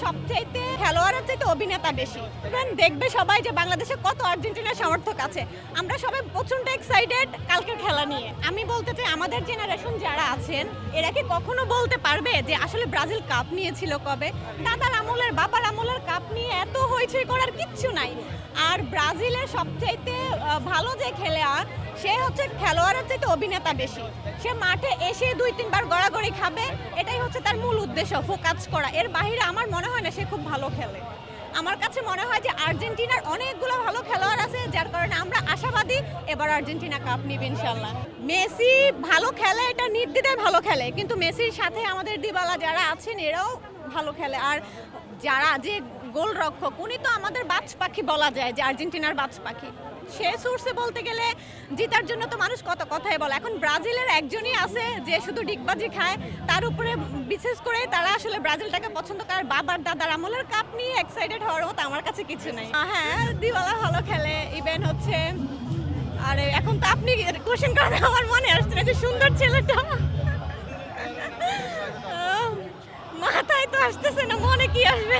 সবচাইতে খেলোয়াড়ের চাইতে অভিনেতা বেশি। ইভেন দেখবে সবাই যে বাংলাদেশে কত আর্জেন্টিনার সমর্থক আছে। আমরা সবাই প্রচন্ড এক্সাইটেড কালকের খেলা নিয়ে। আমি বলতে চাই আমাদের জেনারেশন যারা আছেন এরা কি কখনো বলতে পারবে যে আসলে ব্রাজিল কাপ নিয়েছিল কবে? দাদার আমলের বাবার আমলের কাপ নিয়ে এত হইচই করার কিচ্ছু নাই। আর ব্রাজিলের সবচাইতে ভালো যে খেলোয়াড় সে হচ্ছে খেলোয়াড়ের চাইতে অভিনেতা বেশি। সে মাঠে এসে 2-3 বার গড়াগড়ি খাবে, এটাই হচ্ছে তার মূল উদ্দেশ্য, ফোকাস করা। এর বাইরে আমার মনে হয় না সে খুব ভালো খেলে। আমার কাছে মনে হয় যে আর্জেন্টিনার অনেকগুলো ভালো খেলোয়াড় আছে, যার কারণে আমরা আশাবাদী এবার আর্জেন্টিনা কাপ নিবে ইনশাল্লাহ। মেসি ভালো খেলে, এটা নির্দ্বিধায় ভালো খেলে, কিন্তু মেসির সাথে আমাদের দিবালা যারা আছেন এরাও ভালো খেলে। আর যারা যে গোলরক্ষক উনি তো আমাদের বাজ পাখি বলা যায়, যে আর্জেন্টিনার বাজ পাখি। সে সোর্সে বলতে গেলে জিতার জন্য তো মানুষ কত কথাই বলে। এখন ব্রাজিলের একজনই আছে যে শুধু ডিগবাজি খায়, তার উপরে বিশেষ করে তারা আসলে ব্রাজিলটাকে পছন্দ করে। বাবার দাদার আমলের কাপ নিয়ে এক্সাইটেড হওয়ার মতো আমার কাছে কিছু নাই। হ্যাঁ, দিওয়ালা ভালো খেলে। ইভেন হচ্ছে আরে এখন তো আপনি কোশ্চেন করেন, আমার মনে আসছে না যে সুন্দর ছেলেটা মাথায় তো আসতেছে না, মনে কি আসবে।